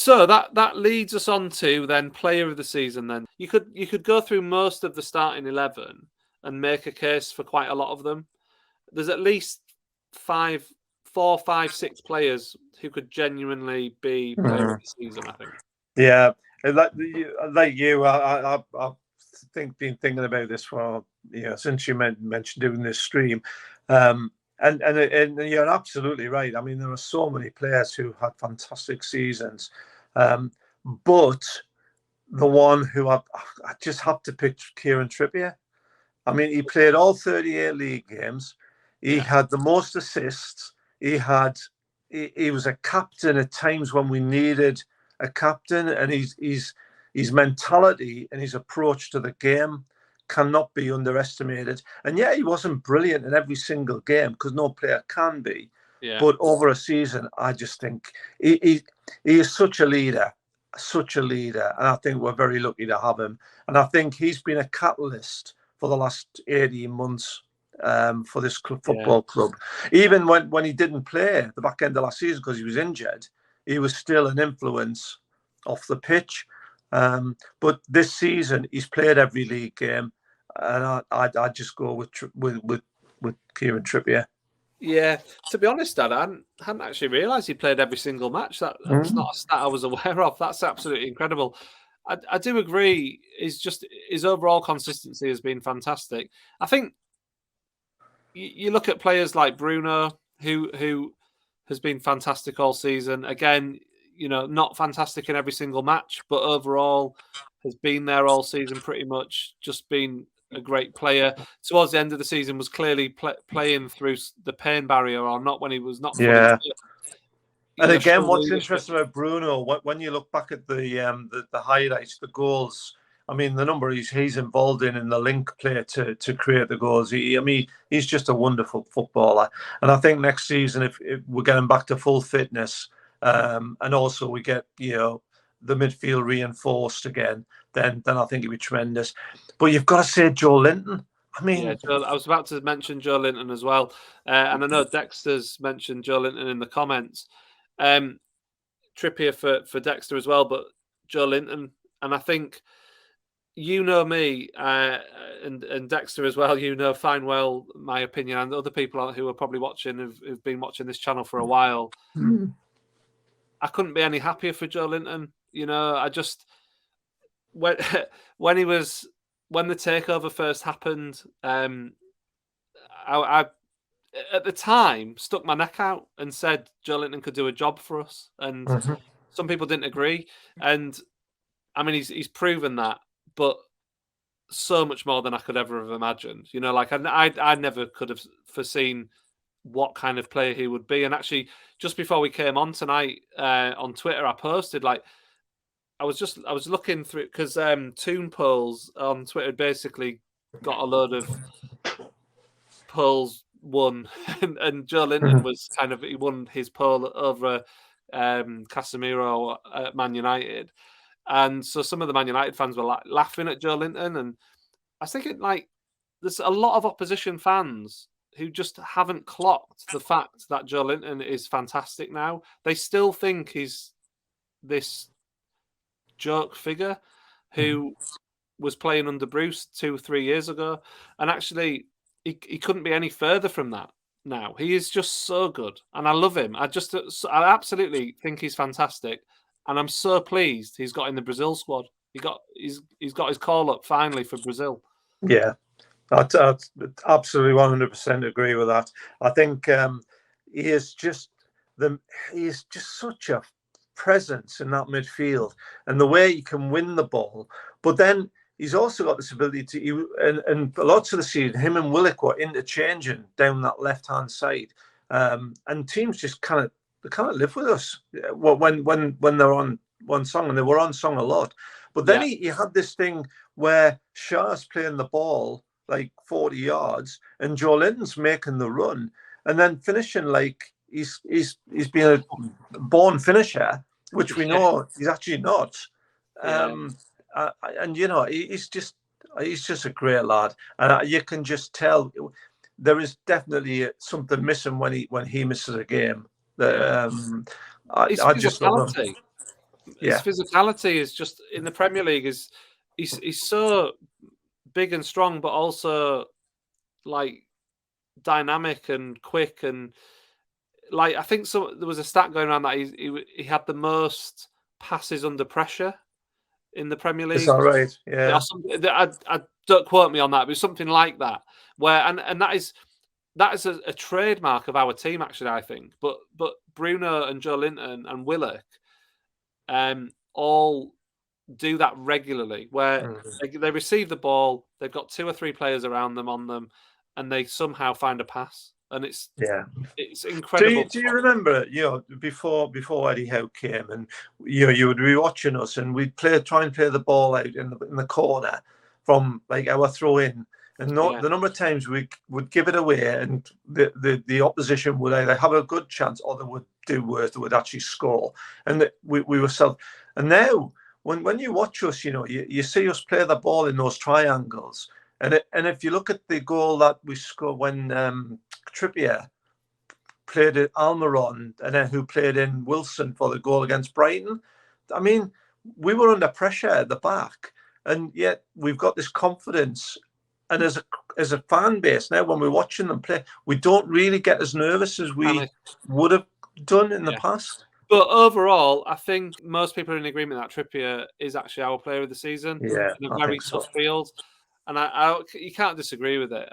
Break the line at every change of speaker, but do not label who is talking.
So that leads us on to then player of the season. Then you could go through most of the starting 11 and make a case for quite a lot of them. There's at least 4, 5, 6 players who could genuinely be player of the season, I think.
Yeah, like you, I been thinking about this for since you mentioned doing this stream, and you're absolutely right. I mean, there are so many players who had fantastic seasons, but the one who I just have to pick Kieran Trippier. I mean, he played all 38 league games. He had the most assists. He was a captain at times when we needed a captain, and his mentality and his approach to the game cannot be underestimated. And yeah, he wasn't brilliant in every single game because no player can be. Yeah. But over a season, I just think he is such a leader, and I think we're very lucky to have him. And I think he's been a catalyst for the last 18 months for this football club. Even when he didn't play the back end of last season because he was injured, he was still an influence off the pitch. But this season, he's played every league game, and I'd just go with Kieran Trippier.
Yeah, to be honest, Dad, I hadn't actually realised he played every single match. That's not a stat I was aware of. That's absolutely incredible. I do agree. His overall consistency has been fantastic. I think you look at players like Bruno, who has been fantastic all season. Again, not fantastic in every single match, but overall has been there all season pretty much, just been a great player. Towards the end of the season was clearly playing through the pain barrier, or not when he was not.
Yeah. And again, what's interesting about Bruno, when you look back at the highlights, the goals, I mean, the number he's involved in the link play to create the goals. He's just a wonderful footballer. And I think next season, if we're getting back to full fitness, and also we get the midfield reinforced again, then I think it'd be tremendous. But you've got to say Joe Linton. I mean,
I was about to mention Joe Linton as well, and I know Dexter's mentioned Joe Linton in the comments. Trippier for Dexter as well, but Joe Linton, and I think me and Dexter as well. Fine well my opinion, and other people who are probably watching who've been watching this channel for a while. I couldn't be any happier for Joe Linton. I just when the takeover first happened, I at the time stuck my neck out and said Joe Linton could do a job for us, and some people didn't agree. And I mean, he's proven that, but so much more than I could ever have imagined. I never could have foreseen what kind of player he would be. And actually, just before we came on tonight on Twitter, I posted I was looking through because Toon Polls on Twitter basically got a load of polls won, and Joe Linton was he won his poll over Casemiro at Man United, and so some of the Man United fans were laughing at Joe Linton, and I was thinking there's a lot of opposition fans who just haven't clocked the fact that Joe Linton is fantastic now. They still think he's this joke figure who was playing under Bruce 2-3 years ago, and actually he couldn't be any further from that now. He is just so good, and I love him. I absolutely think he's fantastic, and I'm so pleased he's got in the Brazil squad. He's got his call up finally for Brazil.
Yeah, I absolutely 100% agree with that. I think he is just such a presence in that midfield, and the way he can win the ball. But then he's also got this ability to, and lots of the season, him and Willock were interchanging down that left-hand side, and teams just kind of live with us when they're on one song, and they were on song a lot. But then he had this thing where Shah's playing the ball 40 yards, and Joe Linton's making the run, and then finishing he's been a born finisher, which we know he's actually not. And he's just a great lad, and you can just tell there is definitely something missing when he misses a game. I just love him.
his physicality is just in the Premier League he's so big and strong, but also like dynamic and quick, and like I think there was a stat going around that he had the most passes under pressure in the Premier League.
It's all right, yeah.
I don't quote me on that, but something like that. Where and that is a trademark of our team, actually. I think, but Bruno and Joe Linton and Willock, all do that regularly. Where they receive the ball, they've got 2 or 3 players around them on them, and they somehow find a pass, and it's incredible.
Do you remember, before Eddie Howe came, and you would be watching us, and we'd try and play the ball out in the corner from like our throw in, and the number of times we would give it away, and the opposition would either have a good chance or they would do worse, they would actually score, and we were and now when you watch us, you see us play the ball in those triangles. And if you look at the goal that we scored when Trippier played at Almiron, and then who played in Wilson for the goal against Brighton, I mean, we were under pressure at the back, and yet we've got this confidence. And as a fan base now, when we're watching them play, we don't really get as nervous as we would have done in the past.
But overall, I think most people are in agreement that Trippier is actually our player of the season.
Yeah,
in a very tough field. And you can't disagree with it.